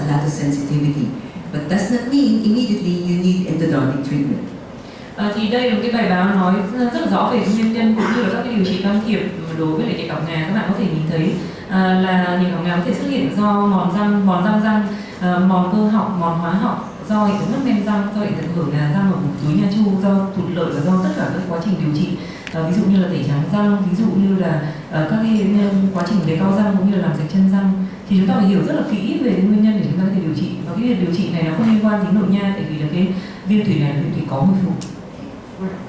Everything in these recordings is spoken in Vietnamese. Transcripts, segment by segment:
lot of sensitivity. But does not mean immediately you need endodontic treatment. Thì đây là một cái bài báo nói rất là rõ về nguyên nhân cũng như là các cái điều trị can thiệp đối với lại nhạy cảm ngà. Các bạn có thể nhìn thấy là nhạy cảm ngà có thể xuất hiện do mòn răng răng, mòn cơ học, mòn hóa học, do hiện tượng mất men răng, do hiện tượng hở ngà răng ở vùng túi nha chu, do thụt lợi và do tất cả các quá trình điều trị, ví dụ như là tẩy trắng răng, ví dụ như là các cái quá trình đề cao răng cũng như là làm sạch chân răng. Thì chúng ta phải hiểu rất là kỹ về cái nguyên nhân để chúng ta có thể điều trị, và cái việc điều trị này nó không liên quan đến nội nha, tại vì là cái viêm tủy này là viêm tủy có hồi phục.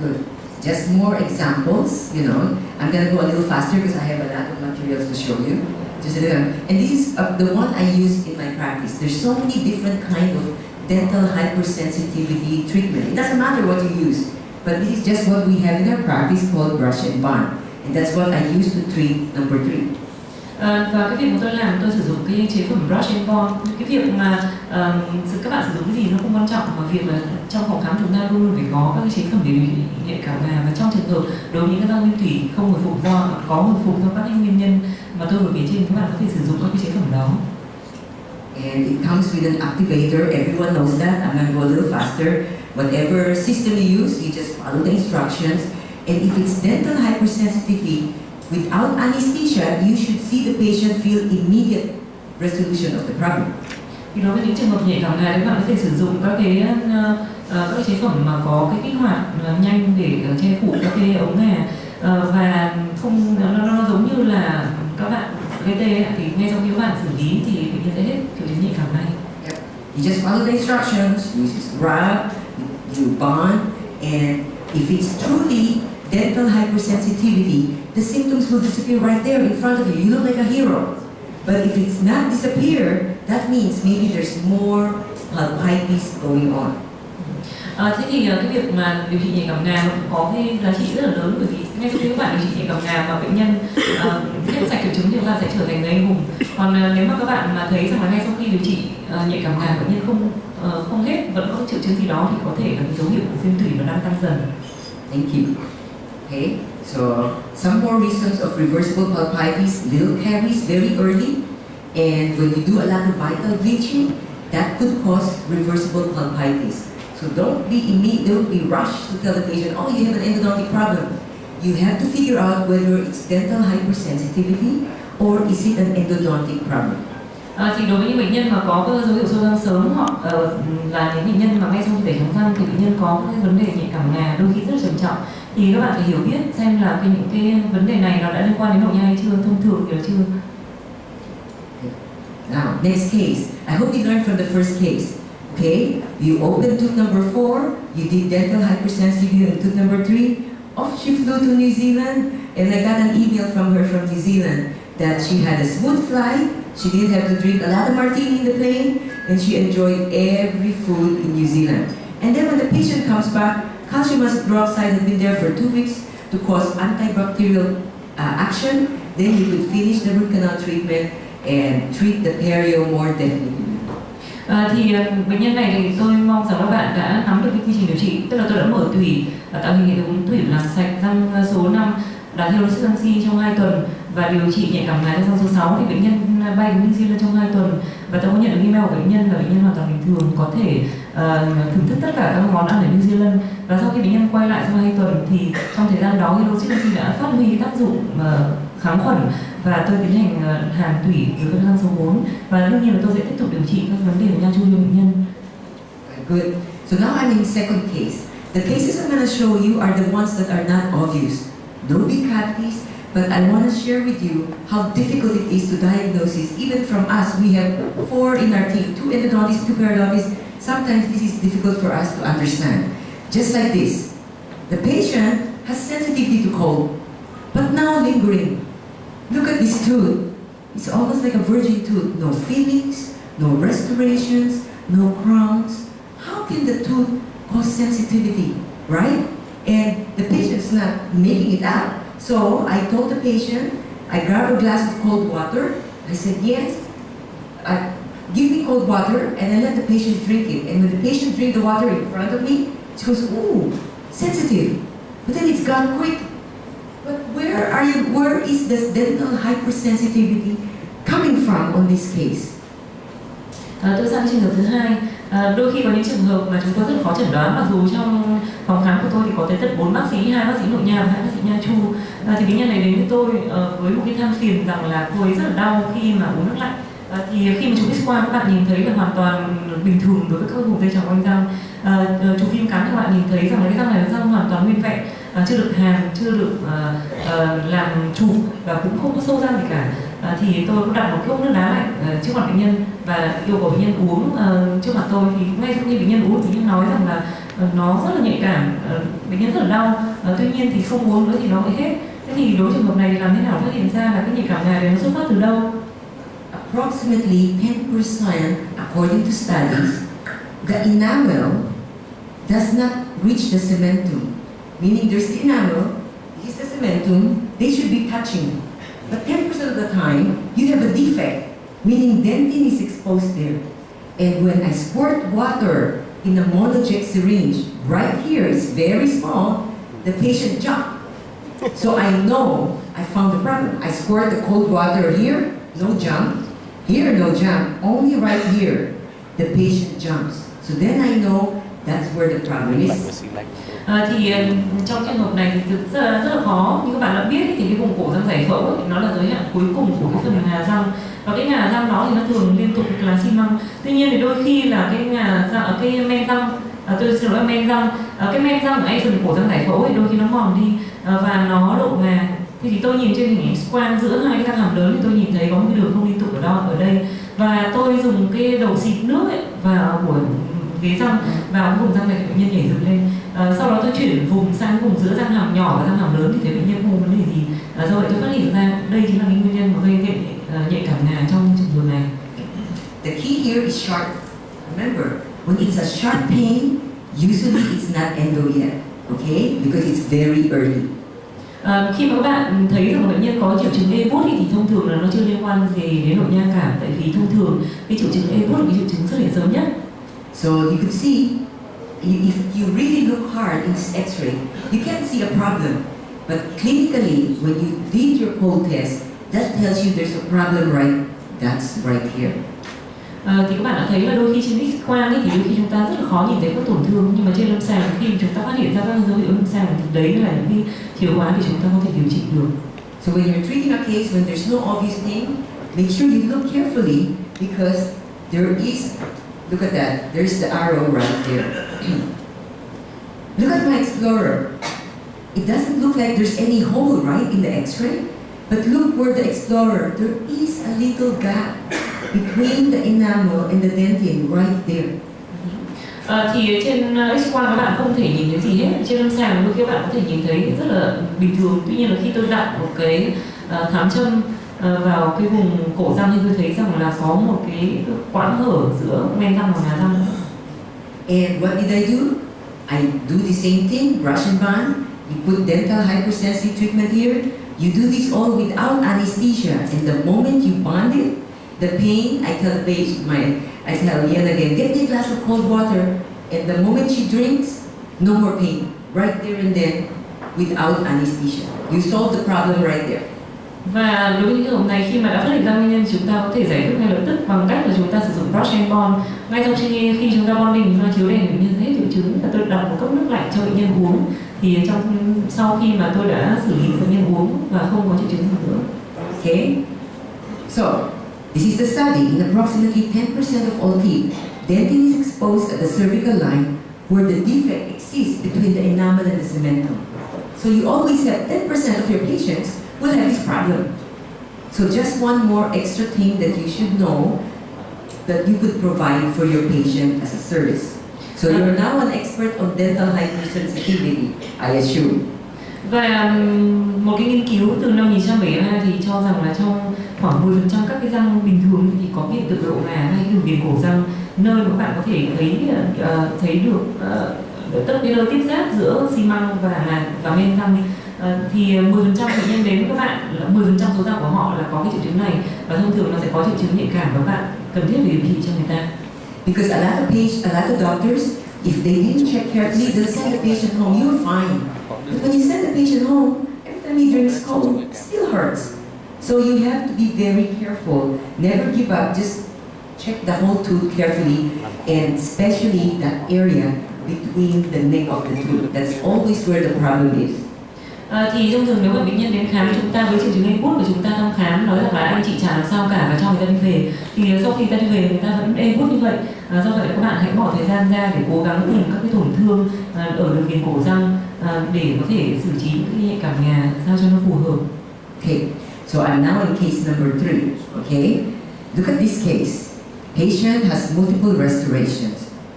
Good. Just more examples, you know. I'm going to go a little faster because I have a lot of materials to show you. Just a little. And this is the one I use in my practice. There's so many different kind of dental hypersensitivity treatment. It doesn't matter what you use, but this is just what we have in our practice called brush and bond. And that's what I use to treat number 3. Và cái việc mà tôi làm, tôi sử dụng cái chế phẩm brush and bond. Cái việc mà các bạn sử dụng cái gì nó không quan trọng, mà việc là trong phòng khám chúng ta luôn luôn phải có các cái chế phẩm để điều trị nhạy cảm ngà. Và trong trường hợp đối với những cái răng viêm tủy không hồi phục do có hồi phục do các cái nguyên nhân mà tôi vừa kể trên, các bạn có thể sử dụng các cái chế phẩm đó. And it comes with an activator. Everyone knows that. I'm going to go a little faster. Whatever system you use, you just follow the instructions. And if it's dental hypersensitivity, without anesthesia, you should see the patient feel immediate resolution of the problem. Thì đối với những trường hợp nhạy cảm ngà, các bạn có thể sử dụng các cái chế phẩm mà có cái kích hoạt nhanh để che phủ các cái ống ngà, và không nó giống như là các bạn gây tê thì ngay sau khi các bạn xử lý thì bệnh nhân sẽ hết triệu chứng nhạy cảm ngay. Yep. You just follow the instructions. You just rub, you bond, and if it's truly dental hypersensitivity, the symptoms will disappear right there in front of you. You look like a hero. But if it's not disappear, that means maybe there's more pulpitis going on. Thế thì cái việc mà điều trị nhạy cảm ngà nó cũng có cái giá trị rất là lớn, bởi vì ngay sau khi các bạn điều trị nhạy cảm ngà mà bệnh nhân hết sạch triệu chứng thì các bạn sẽ trở thành người anh hùng. Còn nếu mà các bạn mà thấy rằng là ngay sau khi điều trị nhạy cảm ngà bệnh nhân không hết, vẫn có triệu chứng gì đó, thì có thể là cái dấu hiệu của viêm tủy nó đang tăng dần. Thank you. Okay, so some more reasons of reversible pulpitis: little caries very early, and when you do a lot of vital bleaching, that could cause reversible pulpitis. So don't be rushed to tell the patient, oh, you have an endodontic problem. You have to figure out whether it's dental hypersensitivity or is it an endodontic problem. Thì đối với những bệnh nhân mà có các dấu hiệu sâu răng sớm, hoặc là những bệnh nhân mà ngay sau khi tẩy trắng răng thì bệnh nhân có các vấn đề nhạy cảm ngà đôi khi rất là trầm trọng, thì các bạn phải hiểu biết xem là những cái vấn đề này nó đã liên quan đến nội nha hay chưa, thông thường thì là chưa. Now, next case. I hope you learned from the first case. Okay, you opened tooth number 4, you did dental hypersensitivity on tooth number 3. Off she flew to New Zealand, and I got an email from her from New Zealand that she had a smooth flight, she didn't have to drink a lot of martini in the plane, and she enjoyed every food in New Zealand. And then when the patient comes back, calcium hydroxide had been there for 2 weeks to cause antibacterial action. Then you could finish the root canal treatment and treat the perio more definitely. Thì bệnh nhân này thì tôi mong rằng các bạn đã nắm được cái quy trình điều trị, tức là tôi đã mở tủy, tạo hình hệ thống tủy làm sạch răng số 5, đặt hyaluronate răng si trong 2 tuần và điều trị nhạy cảm ngà cho răng số 6. Thì bệnh nhân bay đến New Zealand trong 2 tuần và tôi có nhận được email của bệnh nhân là bệnh nhân hoàn toàn bình thường, có thể thưởng thức tất cả các món ăn ở New Zealand. Và sau khi bệnh nhân quay lại sau 2 tuần thì trong thời gian đó hyaluronate răng si đã phát huy tác dụng kháng khuẩn, và tôi tiến hành hàn tủy với các răng số 4, và đương nhiên là tôi sẽ tiếp tục điều trị các vấn đề của nha chu cho bệnh nhân. Good. So now I'm in second case. The cases I'm going to show you are the ones that are not obvious. No big cavities, but I want to share with you how difficult it is to diagnose. Even from us, we have 4 in our team, 2 endodontists, 2 periodontists. Sometimes this is difficult for us to understand. Just like this. The patient has sensitivity to cold, but now lingering. Look at this tooth. It's almost like a virgin tooth. No fillings, no restorations, no crowns. How can the tooth cause sensitivity, right? And the patient's not making it out. So I told the patient, I grabbed a glass of cold water. I said, yes, give me cold water, and I let the patient drink it. And when the patient drank the water in front of me, she goes, ooh, sensitive. But then it's gone quick. But where is this dental hypersensitivity coming from on this case? Tôi sang trường hợp thứ hai. Đôi khi có những trường hợp mà chúng tôi rất khó chẩn đoán, mặc dù trong phòng khám của tôi thì có tới tận 4 bác sĩ, 2 bác sĩ nội nha và 2 bác sĩ nha chu. Thì bệnh nhân này đến với tôi với một cái than phiền rằng là cô ấy rất là đau khi mà uống nước lạnh. Thì khi mà chụp X-quang các bạn nhìn thấy là hoàn toàn bình thường đối với các vùng dây tròng quanh răng. Chụp phim cắn các bạn nhìn thấy rằng là cái răng này là răng hoàn toàn nguyên vẹn, chưa được hàn, chưa được làm chụp và cũng không có sâu răng gì cả. Thì tôi cũng đặt một cốc nước đá lạnh trước mặt bệnh nhân và yêu cầu bệnh nhân uống trước mặt tôi. Thì ngay sau khi bệnh nhân uống, bệnh nhân nói rằng là nó rất là nhạy cảm, bệnh nhân rất là đau, tuy nhiên thì không uống nữa thì nó mới hết. Thế thì đối trường hợp này thì làm thế nào phát hiện ra là cái nhạy cảm này nó xuất phát từ đâu? Approximately 10%, according to studies, the enamel does not reach the cementum. Meaning there's the enamel, this is the cementum, they should be touching. But 10% of the time, you have a defect, meaning dentin is exposed there. And when I squirt water in a monojet syringe, right here, it's very small, the patient jumped. So I know I found the problem. I squirt the cold water here, no jump. Here, no jump. Only right here, the patient jumps. So then I know that's where the problem is. Thì trong trường hợp này thì rất là khó. Như các bạn đã biết thì cái vùng cổ răng giải phẫu ấy, nó là giới hạn cuối cùng của cái phần ngà răng, và cái ngà răng đó thì nó thường liên tục là xi măng. Tuy nhiên thì đôi khi là cái ngà răng, cái men răng, tôi xin lỗi, men răng, cái men răng ở ngay phần cổ răng giải phẫu ấy, đôi khi nó mòn đi và nó lộ ngà. Thì tôi nhìn trên hình X-quang giữa hai cái răng hàm lớn thì tôi nhìn thấy có một cái đường không liên tục ở đây, và tôi dùng cái đầu xịt nước ấy vào của ghế răng vào cái vùng răng này thì bệnh nhân nhảy dựng lên. Sau đó tôi chuyển vùng sang vùng giữa răng hàm nhỏ và răng hàm lớn thì thấy bệnh nhân không có vấn đề gì. Do vậy tôi phát hiện ra đây chính là cái nguyên nhân mà gây nhạy cảm ngà trong trường hợp này. The key here is sharp. Remember, when it's a sharp pain, usually it's not endo yet, okay? Because it's very early. Khi mà các bạn thấy rằng bệnh nhân có triệu chứng ê buốt thì thông thường là nó chưa liên quan gì đến nội nha cảm, tại vì thông thường cái triệu chứng ê buốt là cái triệu chứng xuất hiện sớm nhất. So you can see, if you really look hard in this X-ray, you can't see a problem. But clinically, when you did your cold test, that tells you there's a problem that's right here. Thì các bạn đã thấy là đôi khi trên X-quang thì đôi khi chúng ta rất là khó nhìn thấy các tổn thương, nhưng mà trên lâm sàng khi chúng ta phát hiện ra các dấu hiệu lâm sàng thì đấy là những cái chìa khóa để chúng ta có thể điều trị được. So when you're treating a case when there's no obvious thing, make sure you look carefully because there is, look at that, there's the arrow right there. Look at my explorer. It doesn't look like there's any hole right in the X-ray, but look where the explorer, there is a little gap between the enamel and the dentin right there. Thì trên X-quang các bạn không thể nhìn thấy gì hết. Trên lâm sàng đôi khi các bạn có thể nhìn thấy rất là bình thường. Tuy nhiên là khi tôi đặt một cái thám châm vào cái vùng cổ răng thì tôi thấy rằng là có một cái quãng hở giữa men răng và ngà răng. And what did I do? I do the same thing, brush and bond. You put dental hypersensitive treatment here. You do this all without anesthesia. And the moment you bond it, the pain, I tell the patient, I tell Yan again, get me a glass of cold water. And the moment she drinks, no more pain. Right there and then, without anesthesia. You solve the problem right there. Và đối với những trường hợp này, khi mà đã phát hiện ra nguyên nhân, chúng ta có thể giải quyết ngay lập tức bằng cách là chúng ta sử dụng brush and bond. Ngay sau khi chúng ta bonding, chúng ta chiếu đèn bệnh nhân hết triệu chứng, và tôi đặt một cốc nước lạnh cho bệnh nhân uống. Thì sau khi mà tôi đã xử lý bệnh nhân uống và không có triệu chứng gì nữa. Okay? So, this is the study. In approximately 10% of all teeth, dentin is exposed at the cervical line where the defect exists between the enamel and the cementum. So you always have 10% of your patients will have this problem. So just one more extra thing that you should know that you could provide for your patient as a service. So you're now an expert on dental hypersensitivity, I assume. Và một cái nghiên cứu từ năm 1972 thì cho rằng là trong khoảng 10% các cái răng bình thường thì có hiện tượng lộ ngà ngay từ viền cổ răng, nơi mà các bạn có thể thấy được tất cái nơi tiếp giáp giữa xi măng và men răng. Thì 10% bệnh nhân đến với các bạn, là 10% số răng của họ là có cái triệu chứng này, và thông thường nó sẽ có triệu chứng nhạy cảm và các bạn cần thiết phải điều trị cho người ta. Because a lot of doctors, if they didn't check carefully, they'll send the patient home, you're fine. But when you send the patient home, every time he drinks cold, it still hurts. So you have to be very careful. Never give up. Just check the whole tooth carefully, and especially that area between the neck of the tooth. That's always where the problem is. Thì thông thường nếu mà bệnh nhân đến khám chúng ta với triệu chứng êm buốt của chúng ta thăm khám nói rằng là anh chị chả làm sao cả và cho người ta đi về, thì sau khi người ta đi về người ta vẫn êm buốt như vậy. Do vậy các bạn hãy bỏ thời gian ra để cố gắng tìm các cái tổn thương ở đường viền cổ răng để có thể xử trí cái nhạy cảm ngà sao cho nó phù hợp. Okay, so I'm now in case number 3. Okay, look at this case. Patient has multiple restorations.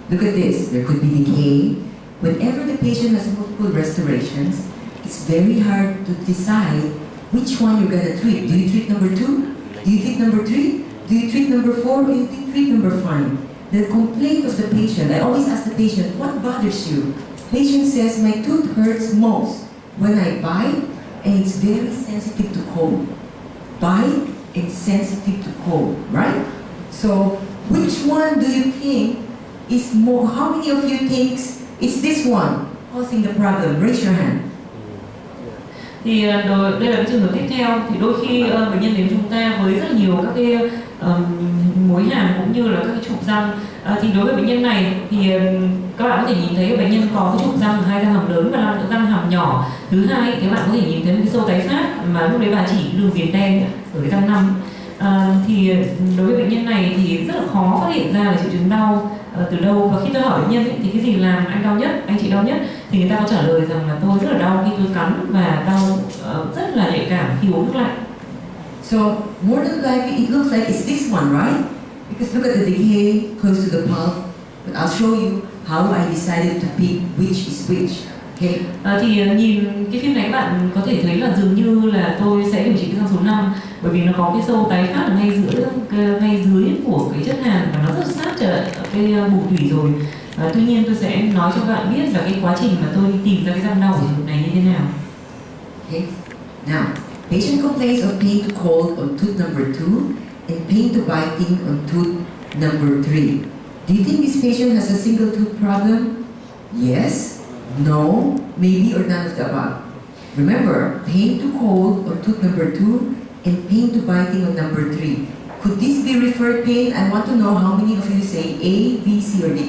Look at this. There could be decay. Whenever the patient has multiple restorations, it's very hard to decide which one you're going to treat. Do you treat number 2? Do you treat number 3? Do you treat number 4? Or do you treat number 5? The complaint of the patient, I always ask the patient, what bothers you? Patient says, my tooth hurts most when I bite and it's very sensitive to cold. Bite and sensitive to cold, right? So, which one do you think is more? How many of you think it's this one causing the problem? Raise your hand. Thì đây là cái trường hợp tiếp theo, thì đôi khi bệnh nhân đến chúng ta với rất nhiều các cái mối hàn cũng như là các cái trục răng. Thì đối với bệnh nhân này thì các bạn có thể nhìn thấy bệnh nhân có cái trục răng 2 răng hàm lớn và 5 răng hàm nhỏ. Thứ hai thì các bạn có thể nhìn thấy một cái sâu tái phát mà lúc đấy bà chỉ đường viền đen ở cái răng 5. Thì đối với bệnh nhân này thì rất là khó phát hiện ra là triệu chứng đau từ đâu, và khi tôi hỏi bệnh nhân ấy, thì cái gì làm anh đau nhất, anh chị đau nhất, thì người ta có trả lời rằng là tôi rất là đau khi tôi cắn và đau rất là nhạy cảm khi uống nước lạnh. So more than likely it looks like it's this one, right? Because look at the decay close to the pulp. But I'll show you how I decided to pick which is which. Okay? Thì nhìn cái phim này các bạn có thể thấy là dường như là tôi sẽ điều trị cái răng số 5 bởi vì nó có cái sâu tái phát ở ngay dưới của cái chất hàn và nó rất sát ở cái bụng thủy rồi. Tuy nhiên tôi sẽ nói cho các bạn biết là cái quá trình mà tôi đi tìm ra cái răng đau ở trường hợp này như thế nào. Okay. Now, patient complains of pain to cold on tooth number 2 and pain to biting on tooth number 3. Do you think this patient has a single tooth problem? Yes, no, maybe, or none of the above. Remember, pain to cold on tooth number 2 and pain to biting on number 3. Could this be referred pain? I want to know how many of you say A, B, C, or D.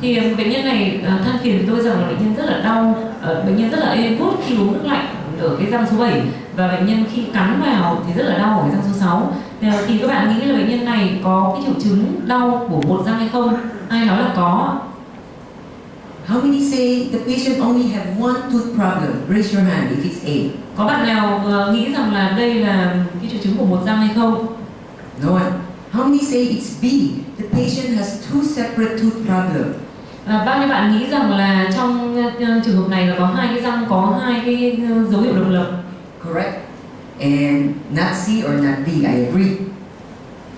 Thì bệnh nhân này than phiền với tôi rằng là bệnh nhân rất là đau, bệnh nhân rất là ê buốt khi uống nước lạnh ở cái răng số 7, và bệnh nhân khi cắn vào thì rất là đau ở cái răng số 6. Thì các bạn nghĩ là bệnh nhân này có cái triệu chứng đau của một răng hay không? Ai nói là có? How many say the patient only have one tooth problem? Raise your hand if it's A. Có bạn nào nghĩ rằng là đây là cái triệu chứng của một răng hay không? No one. How many say it's B? The patient has two separate tooth problems. Bao nhiêu bạn nghĩ rằng là trong trường hợp này là có hai cái răng có hai cái dấu hiệu độc lập? Correct. And not C or not D, I agree.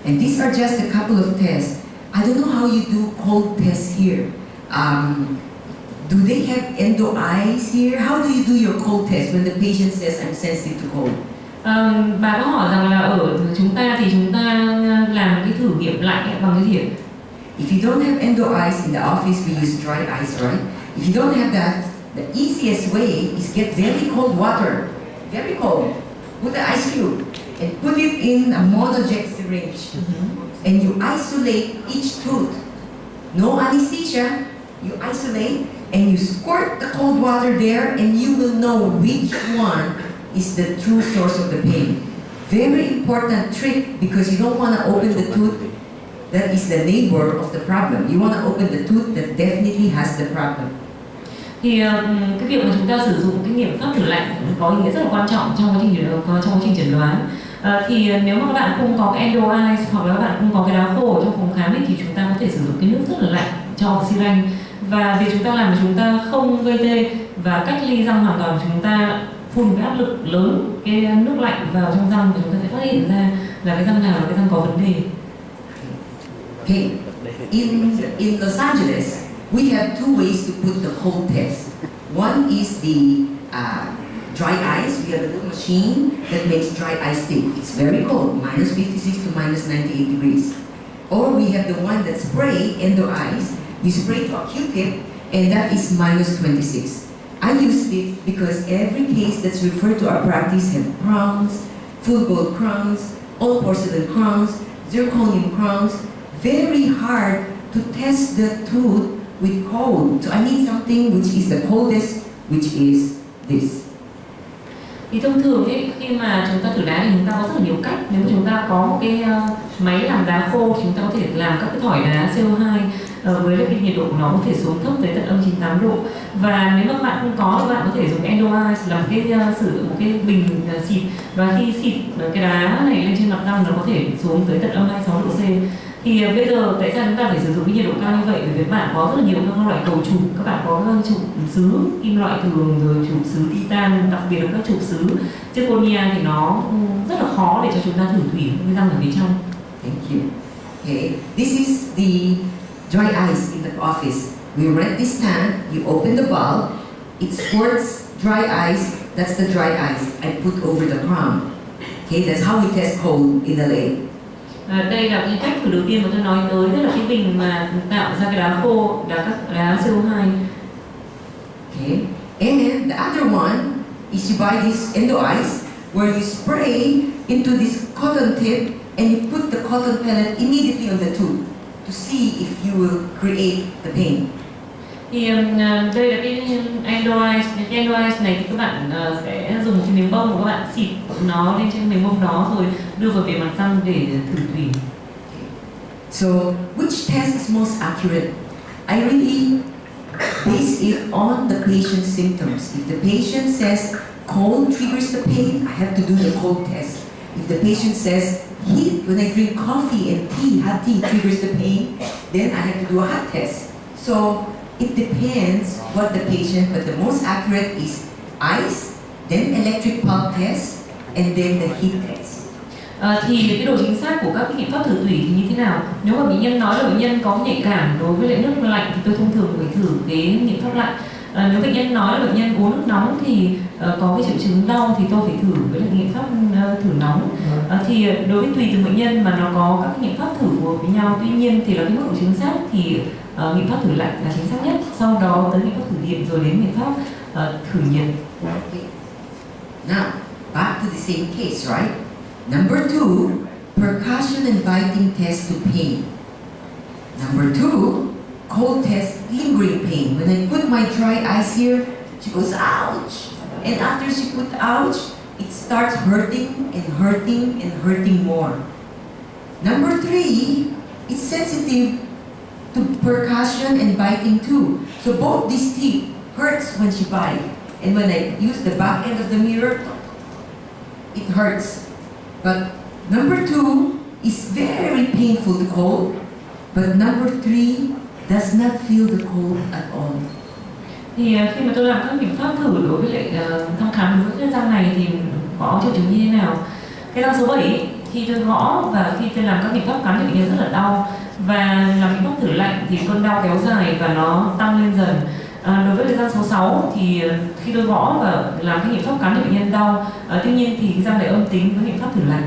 And these are just a couple of tests. I don't know how you do cold tests here. Do they have endo eyes here? How do you do your cold test when the patient says I'm sensitive to cold? Bà có hỏi rằng là ở chúng ta thì chúng ta làm cái thử nghiệm lạnh bằng cái gì? If you don't have endo eyes in the office, we use dry ice, right? If you don't have that, the easiest way is get very cold water, very cold. Put the ice cube and put it in a monojet syringe, and you isolate each tooth. No anesthesia. You isolate and you squirt the cold water there, and you will know which one is the true source of the pain. Very important trick, because you don't want to open the tooth that is the neighbor of the problem. You want to open the tooth that definitely has the problem. Thì cái việc mà chúng ta sử dụng cái nghiệm pháp thử lạnh có ý nghĩa rất là quan trọng trong quá trình chẩn đoán. Thì nếu mà các bạn không có cái endo eyes hoặc là các bạn không có cái đá khô trong phòng khám ấy, thì chúng ta có thể sử dụng cái nước rất là lạnh cho oxy răng. Và việc chúng ta làm là chúng ta không gây tê và cách ly răng hoàn toàn, chúng ta phun cái áp lực lớn cái nước lạnh vào trong răng và chúng ta sẽ phát hiện ra là cái răng nào là cái răng có vấn đề. Okay. In Los Angeles, we have two ways to put the cold test. One is the dry ice. We have a little machine that makes dry ice stick. It's very cold, minus 56 to minus 98 degrees. Or we have the one that spray endo ice. You spray to a Q-tip, and that is minus 26. I use it because every case that's referred to our practice have crowns, full gold crowns, all porcelain crowns, zirconium crowns, very hard to test the tooth with cold. So I need something which is the coldest, which is this. Thì thông thường ấy, khi mà chúng ta thử đá thì chúng ta có rất là nhiều cách. Nếu mà chúng ta có một cái máy làm đá khô, chúng ta có thể làm các cái thỏi đá CO2 với cái nhiệt độ của nó có thể xuống thấp tới tận âm 98 độ. Và nếu mà các bạn không có thì bạn có thể dùng endo ice, là sử dụng một cái bình xịt, và khi xịt cái đá này lên trên mặt răng nó có thể xuống tới tận âm 26 độ C. Thì bây giờ tại sao chúng ta phải sử dụng cái nhiệt độ cao như vậy? Bởi vì bạn có rất là nhiều các loại cầu trục, các bạn có trục sứ kim loại thường, rồi trục sứ titan, đặc biệt là các trục sứ zirconia thì nó rất là khó để cho chúng ta thử thủy cái răng ở phía trong. Thank you. Okay, this is the dry ice in the office. We rent this tank, you open the valve, it squirts dry ice, that's the dry ice I put over the crown. Okay, that's how we test cold in LA. Đây là cái cách thử đầu tiên mà tôi nói tới, tức là cái bình mà tạo ra cái đá khô, đá CO2. Okay, and the other one is you buy this endo ice where you spray into this cotton tip and you put the cotton pellet immediately on the tooth to see if you will create the pain. Thì đây là cái endo ice. Cái endo ice này thì các bạn sẽ dùng một cái miếng bông của các bạn xịt nó lên trên miếng bông đó rồi đưa vào bề mặt răng để thử thủy. So, which test is most accurate? I really base it on the patient's symptoms. If the patient says cold triggers the pain, I have to do the cold test. If the patient says heat, when I drink coffee and tea, hot tea triggers the pain, then I have to do a hot test. So, it depends what the patient, but the most accurate is ice, then electric pulse test, and then the heat test. Thì cái độ chính xác của các cái nghiệm pháp thử thủy thì như thế nào? Nếu mà bệnh nhân nói là bệnh nhân có nhạy cảm đối với lại nước lạnh thì tôi thông thường phải thử cái nghiệm pháp lạnh. Nếu bệnh nhân nói là bệnh nhân uống nước nóng thì có cái triệu chứng đau thì tôi phải thử với lại nghiệm pháp thử nóng. Thì đối với tùy từng bệnh nhân mà nó có các cái nghiệm pháp thử phù hợp với nhau. Tuy nhiên thì là cái mức độ chính xác thì nghiệm pháp thử lạnh là chính xác nhất. Sau đó tới nghiệm pháp thử điện rồi đến nghiệm pháp thử nhiệt. Okay. Now, back to the same case, right? Number 2, percussion and biting test to pain. Number 2, cold test lingering pain. When I put my dry ice here, she goes, ouch! And after she put ouch, it starts hurting and hurting and hurting more. Number 3, it's sensitive to percussion and biting too. So both these teeth hurts when she bite. And when I use the back end of the mirror, it hurts. But number 2 is very painful to cold, but number 3 does not feel the cold at all. Thì khi mà tôi làm các biện pháp thử đối với lại thăm khám đối với cái răng này thì có triệu chứng như thế nào? Cái răng số 7 khi tôi gõ và khi tôi làm các biện pháp cắn thì bệnh nhân rất là đau, và làm biện pháp thử lạnh thì cơn đau kéo dài và nó tăng lên dần. Đối với cái răng số 6 thì khi tôi gõ và làm cái biện pháp cắn thì bệnh nhân đau. Tuy nhiên thì cái răng này âm tính với biện pháp thử lạnh.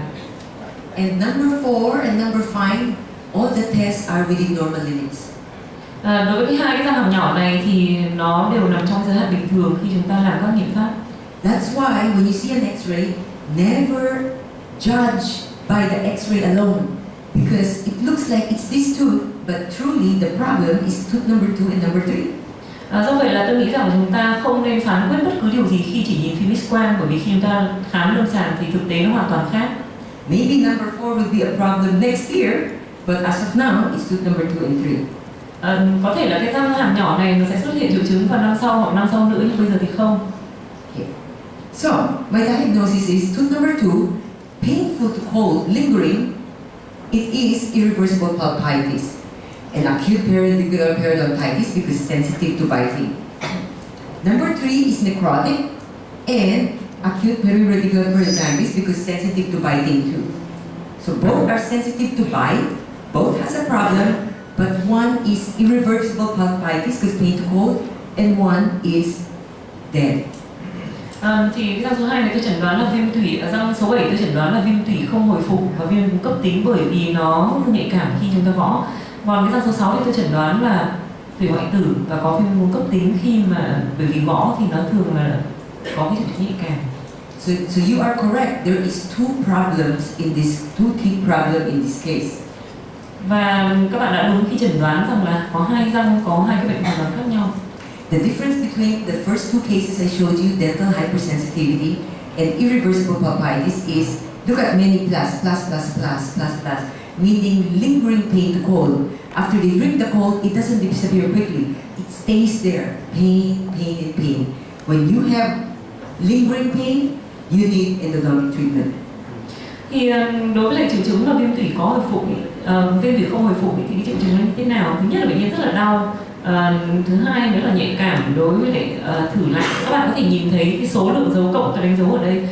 And number 4 and number 5, all the tests are within normal limits. Đối với hai cái răng hàm nhỏ này thì nó đều nằm trong giới hạn bình thường khi chúng ta làm các biện pháp. That's why when you see an X-ray, never judge by the X-ray alone, because it looks like it's this tooth, but truly the problem is tooth number 2 and number 3. Do vậy là tôi nghĩ rằng chúng ta không nên phán quyết bất cứ điều gì khi chỉ nhìn phim X-quang, bởi vì khi chúng ta khám lâm sàng thì thực tế nó hoàn toàn khác. Maybe number 4 will be a problem next year, but as of now, it's tooth number 2 and 3. Có thể là cái răng hàm nhỏ này nó sẽ xuất hiện triệu chứng vào năm sau hoặc năm sau nữa, nhưng bây giờ thì không. Okay. So, my diagnosis is tooth number 2, painful to cold, lingering. It is irreversible pulpitis, and acute periodicular periodontitis because sensitive to biting. Number 3 is necrotic, and acute periodicular periodontitis because sensitive to biting too. So both are sensitive to bite, both has a problem, but one is irreversible pulpitis because pain to cold, and one is dead. Thì cái răng số 2 này tôi chẩn đoán là viêm tủy, răng số 7 tôi chẩn đoán là viêm tủy không hồi phục và viêm cấp tính bởi vì nó nhạy cảm khi chúng ta gõ. Còn cái răng số 6 thì tôi chẩn đoán là tủy hoại tử và có viêm cấp tính khi mà bởi vì gõ thì nó thường là có cái triệu chứng nhạy cảm. So you are correct. There is two problems in this, two teeth problem in this case. Và các bạn đã đúng khi chẩn đoán rằng là có hai răng có hai cái bệnh hoàn toàn khác nhau. The difference between the first two cases I showed you, dental hypersensitivity and irreversible pulpitis, is look at many plus, meaning lingering pain to cold. After they drink the cold, it doesn't disappear quickly. It stays there, pain, and pain. When you have lingering pain, you need endodontic treatment. Thì đối với lại triệu chứng là viêm tủy có hồi phục, viêm tủy không hồi phục thì cái triệu chứng như thế nào? Thứ nhất là bệnh nhân rất là đau. Thứ hai nữa là nhạy cảm đối với lại thử lạnh. Các bạn có thể nhìn thấy cái số lượng dấu cộng tôi đánh dấu ở đây.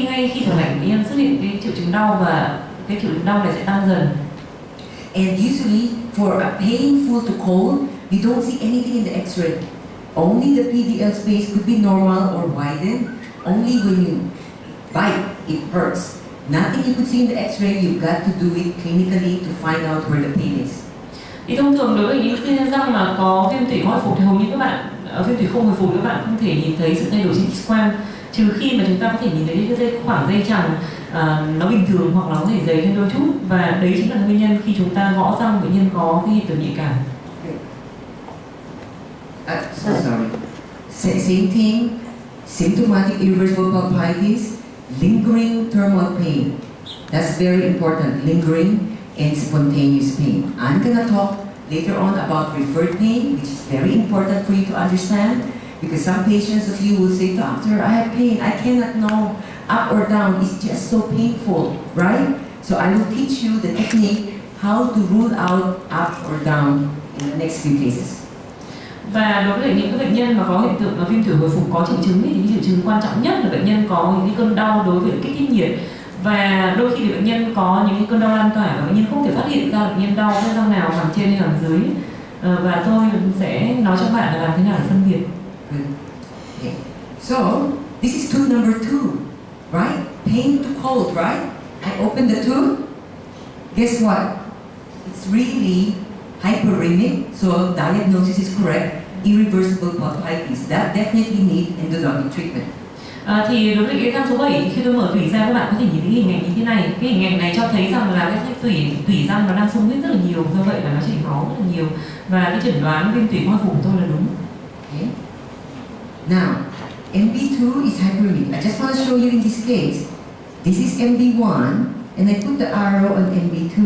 Ngay khi thử lạnh bệnh nhân xuất hiện cái triệu chứng đau và cái triệu chứng đau này sẽ tăng dần. And usually for a painful to cold, you don't see anything in the X-ray. Only the PDL space could be normal or widened. Only when you bite, it hurts. Nothing you could see in the X-ray. You've got to do it clinically to find out where the pain is. Thì thông thường đối với những cái răng mà có viêm tủy hồi phục thì hầu như các bạn viêm tủy không hồi phục các bạn không thể nhìn thấy sự thay đổi trên X-quang, trừ khi mà chúng ta có thể nhìn thấy cái khoảng dây chằng nó bình thường hoặc là có thể dày hơn đôi chút, và đấy chính là nguyên nhân khi chúng ta gõ răng bệnh nhân có cái hiện tượng nhạy cảm. Same thing, symptomatic irreversible pulpitis, lingering terminal pain. That's very important, lingering and spontaneous pain. I'm going to talk later on about referred pain, which is very important for you to understand, because some patients of you will say, "Doctor, I have pain, I cannot know up or down, it's just so painful," right? So I will teach you the technique how to rule out up or down in the next few cases. Và đối với những cái bệnh nhân mà có hiện tượng viêm tủy hồi phục có triệu chứng thì cái triệu chứng quan trọng nhất là bệnh nhân có những cái cơn đau đối với kích thích nhiệt, và đôi khi thì bệnh nhân có những cái cơn đau lan tỏa và bệnh nhân không thể phát hiện ra bệnh nhân đau cái răng nào, hàm trên hay hàm dưới, và tôi sẽ nói cho bạn là làm thế nào để phân biệt. Okay. So this is tooth number 2, right? Pain to cold, right? I open the tooth. Guess what? It's really hyperemic, so diagnosis is correct. Irreversible pulpitis. That definitely need endodontic treatment. Thì đối với cái răng số 7, khi tôi mở tủy ra các bạn có thể nhìn thấy hình ảnh như thế này. Cái hình ảnh này cho thấy rằng là cái tủy răng nó đang xung huyết rất là nhiều, do vậy là nó chảy máu rất là nhiều, và cái chẩn đoán viêm tủy hồi phục của tôi là đúng. Okay. Now, MB2 is hyperemic. I just want to show you in this case. This is MB1, and I put the arrow on MB2.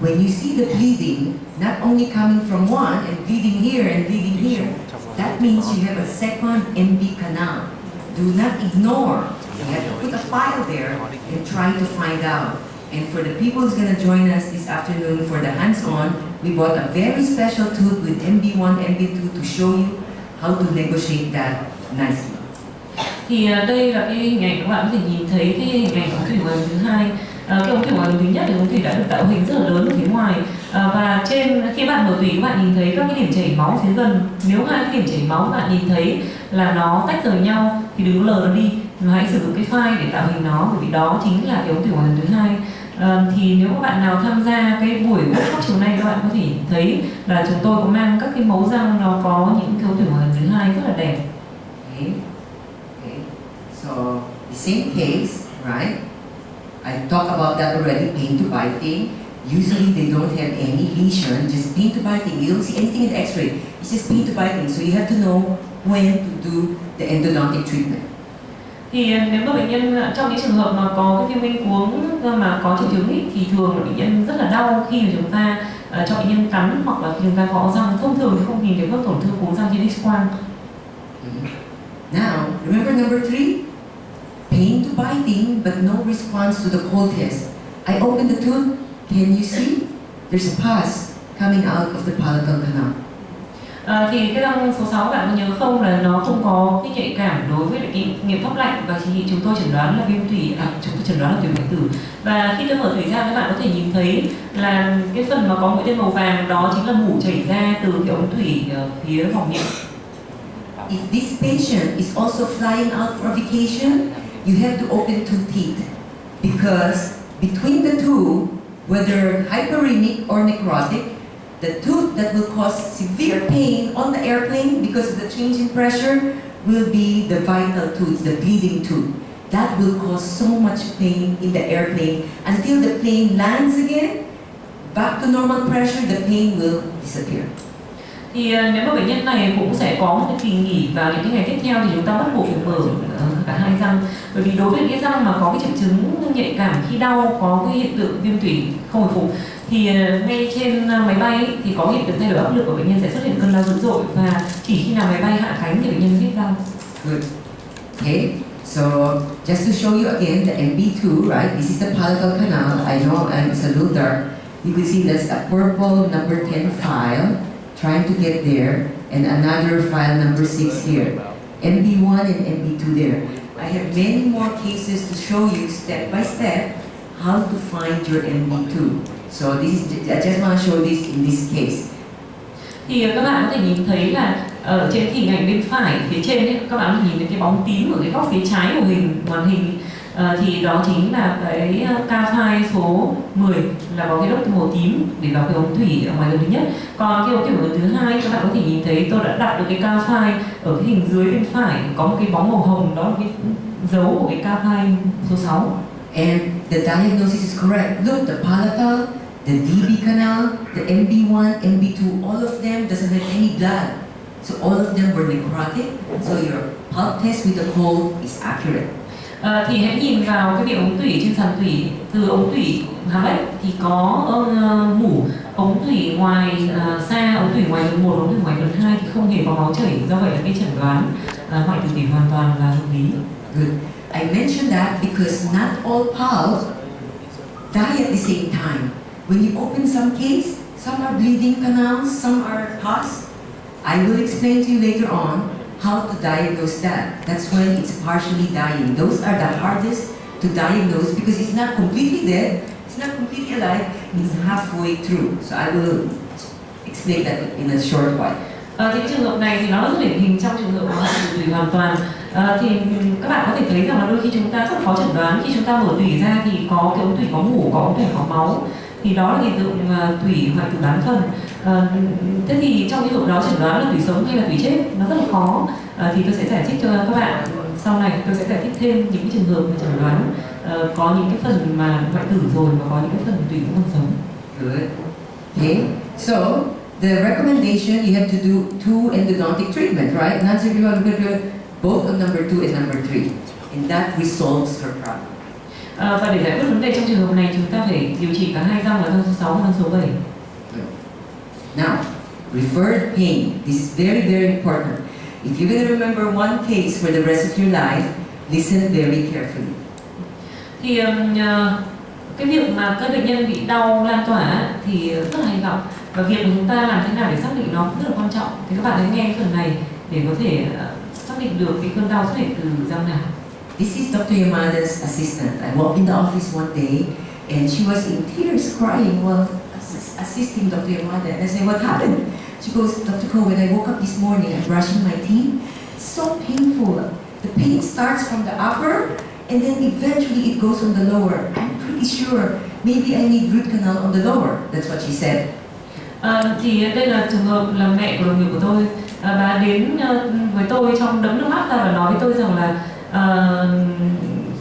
When you see the bleeding, not only coming from one and bleeding here and bleeding here, that means you have a second MB canal. Do not ignore. You have to put a file there and try to find out. And for the people who's going to join us this afternoon for the hands-on, we bought a very special tool with MB1, MB2 to show you how to negotiate that nicely. Thì đây là cái hình ảnh các bạn có thể nhìn thấy cái hình ảnh ống thủy ngoài thứ hai. Cái ống thủy ngoài thứ nhất thì ống thủy đã được tạo hình rất là lớn ở phía ngoài, và khi bạn mở tủy các bạn nhìn thấy các cái điểm chảy máu phía gần. Nếu hai cái điểm chảy máu bạn nhìn thấy là nó tách rời nhau thì đừng lờ nó đi, mà hãy sử dụng cái file để tạo hình nó, bởi vì đó chính là cái ống thủy ngoài thứ hai. Thì nếu các bạn nào tham gia cái buổi workshop chiều nay, các bạn có thể thấy là chúng tôi có mang các cái mẫu răng nó có những cái ống thủy ngoài thứ hai rất là đẹp. Okay. So the same case, right? I talked about that already, pain to biting. Usually they don't have any lesion, just pain to biting. You don't see anything in the X-ray. It's just pain to biting. So you have to know when to do the endodontic treatment. Thì nếu mà bệnh nhân trong những trường hợp mà có cái viêm manh cuống mà có triệu chứng ý, thì thường là bệnh nhân rất là đau khi mà chúng ta cho bệnh nhân cắn hoặc là khi chúng ta gõ răng. Thông thường thì không nhìn thấy các tổn thương cuống răng trên X-quang. Now, remember number 3? Pain to biting, but no response to the cold test. I open the tooth. Can you see? There's a pus coming out of the palatal canal. Thì cái răng số 6 bạn có nhớ không, là nó không có cái nhạy cảm đối với cái nghiệm pháp lạnh, và chúng tôi chẩn đoán là viêm tủy, chúng tôi chẩn đoán là tủy hoại tử. Và khi tôi mở tủy ra, các bạn có thể nhìn thấy là cái phần mà có mũi tên màu vàng đó chính là mủ chảy ra từ cái ống thủy phía vòng miệng. If this patient is also flying out for vacation, you have to open 2 teeth, because between the two, whether hyperemic or necrotic, the tooth that will cause severe pain on the airplane because of the change in pressure will be the vital tooth, the bleeding tooth. That will cause so much pain in the airplane until the plane lands again. back to normal pressure, the pain will disappear. Thì nếu mà bệnh nhân này cũng sẽ có một cái kỳ nghỉ và những cái ngày tiếp theo thì chúng ta bắt buộc phải mở cả hai răng, bởi vì đối với cái răng mà có cái triệu chứng nhạy cảm khi đau, có cái hiện tượng viêm tủy không hồi phục thì ngay trên máy bay thì có hiện tượng thay đổi áp lực của bệnh nhân sẽ xuất hiện cơn đau dữ dội, và chỉ khi nào máy bay hạ cánh thì bệnh nhân mới biết đau. Good. Okay. So just to show you again the MB2, right? This is the palatal canal. I know it's a little dark. You can see that's a purple number 10 file trying to get there, and another file number 6 here. MB1 and MB2 there. I have many more cases to show you step by step how to find your MB2. So this is, I just want to show this in this case. Thì các bạn có thể nhìn thấy là ở trên hình ảnh bên phải phía trên ấy, các bạn nhìn thấy cái bóng tím ở cái góc phía trái của màn hình, thì đó chính là cái K-file số 10 là có cái đốc màu tím để vào cái ống thủy ở ngoài gần thứ nhất. Còn cái ống thủy ở gần thứ hai các bạn có thể nhìn thấy tôi đã đặt được cái K-file ở cái hình dưới bên phải có một cái bóng màu hồng, đó là cái dấu của cái K-file số 6. And the diagnosis is correct. Look, the palatal, the DB canal, the MB1, MB2, all of them doesn't have any blood. So all of them were necrotic. So your pulp test with the cold is accurate. Thì hãy nhìn vào cái vị ống tủy trên sàn tủy, từ ống tủy hàm ếch thì có mủ, ống tủy ngoài xa, ống tủy ngoài gần 1, ống tủy ngoài gần 2 thì không hề có máu chảy, do vậy là cái chẩn đoán hoại tử tủy hoàn toàn là hợp lý. Good. I mentioned that because not all pulps die at the same time. When you open some case, some are bleeding canals, some are pus. I will explain to you later on how to diagnose that. That's when it's partially dying. Those are the hardest to diagnose because it's not completely dead, it's not completely alive, it's halfway through. So I will explain that in a short while. Thì cái trường hợp này thì nó rất điển hình trong trường hợp hoại tử tủy hoàn toàn. Thì các bạn có thể thấy rằng là đôi khi chúng ta rất khó chẩn đoán, khi chúng ta mở tủy ra thì có cái ống tủy có mủ, có ống tủy có máu, thì đó là hiện tượng tủy hoại tử bán phần. Thế thì trong cái hợp đó chẩn đoán là tủy sống hay là tủy chết nó rất là khó. Thì tôi sẽ giải thích cho các bạn sau này, tôi sẽ giải thích thêm những cái trường hợp mà chẩn đoán có những cái phần mà hoại tử rồi và có những cái phần tủy cũng còn sống. Good. Okay. So the recommendation, you have to do 2 endodontic treatment, right? Non-surgical, both on number 2 and number 3, and that resolves her problem. Và để giải quyết vấn đề trong trường hợp này, chúng ta phải điều trị cả hai răng là răng số 6 và răng số 7. Now, referred pain. This is very, very important. If you're going to remember one case for the rest of your life, listen very carefully. Thì cái việc mà các bệnh nhân bị đau lan tỏa thì rất là hay gặp, và việc của chúng ta làm thế nào để xác định nó cũng rất là quan trọng. Thì các bạn hãy nghe cái phần này để có thể xác định được cái cơn đau xuất hiện từ răng nào. This is Dr. Yamada's assistant. I walked in the office one day and she was in tears crying while assisting Dr. Yamada. And I said, what happened? She goes, Dr. Ko, when I woke up this morning, I'm brushing my teeth. It's so painful. The pain starts from the upper and then eventually it goes on the lower. I'm pretty sure maybe I need root canal on the lower. That's what she said. Thì đây là trường hợp là mẹ của đồng nghiệp của tôi. Bà đến với tôi trong đẫm nước mắt ra và nói với tôi rằng là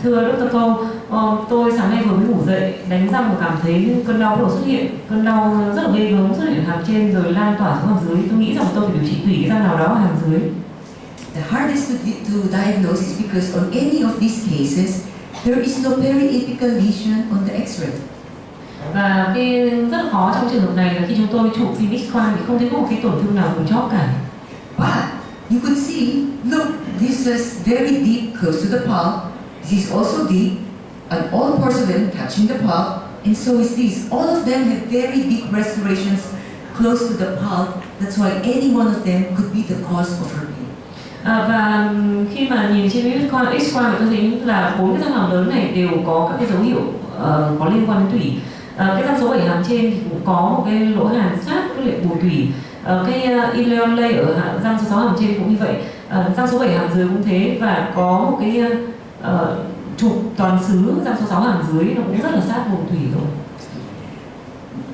thưa Dr. Ko, tôi sáng nay vừa mới ngủ dậy, đánh răng và cảm thấy cơn đau bắt đầu xuất hiện, cơn đau rất là ghê gớm xuất hiện hàm trên rồi lan tỏa xuống hàm dưới. Tôi nghĩ rằng tôi phải điều trị tủy cái răng nào đó ở hàm dưới. The hardest to diagnose is because on any of these cases, there is no periapical lesion on the X-ray. Và cái rất là khó trong trường hợp này là khi chúng tôi chụp phim X-quang thì không thấy có một cái tổn thương nào vùng chóp cả. But you could see, look, this is very deep, close to the pulp. This is also deep, and all porcelain touching the pulp, and so is this. All of them have very deep restorations close to the pulp. That's why any one of them could be the cause of her pain. Và khi mà nhìn trên X-quang thì tôi thấy là 4 cái răng hàm lớn này đều có các cái dấu hiệu có liên quan đến tủy. Cái răng số 7 hàm trên thì cũng có một cái lỗ hàm sát với lại bù tủy. Cái ileon lay ở răng số 6 hàm trên cũng như vậy. Răng số 7 hàm dưới cũng thế, và có một cái trục toàn xứ răng số 6 hàm dưới nó cũng rất là sát vùng thủy rồi.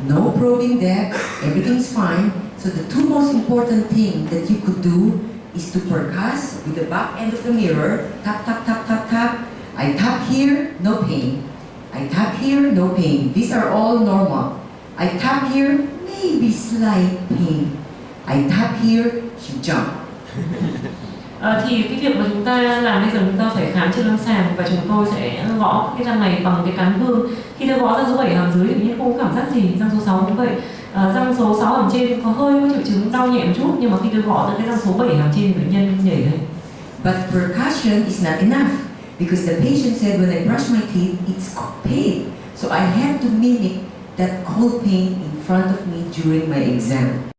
No probing there, everything's fine. So the two most important things that you could do is to percuss with the back end of the mirror. Tap, tap, tap, tap, tap. I tap here, no pain. I tap here, no pain. These are all normal. I tap here, maybe slight pain. I tap here, she jump. Thì cái việc mà chúng ta làm bây giờ, chúng ta phải khám trên lâm sàng và chúng tôi sẽ gõ cái răng này bằng cái cán gương. Khi tôi gõ răng số 7 hàm dưới thì bệnh nhân không có cảm giác gì, răng số 6 cũng vậy. Răng số 6 hàm trên có hơi có triệu chứng đau nhẹ một chút, nhưng mà khi tôi gõ tới cái răng số 7 hàm trên thì bệnh nhân nhảy lên. But percussion is not enough because the patient said when I brush my teeth, it's pain. So I had to mimic that cold pain in front of me during my exam.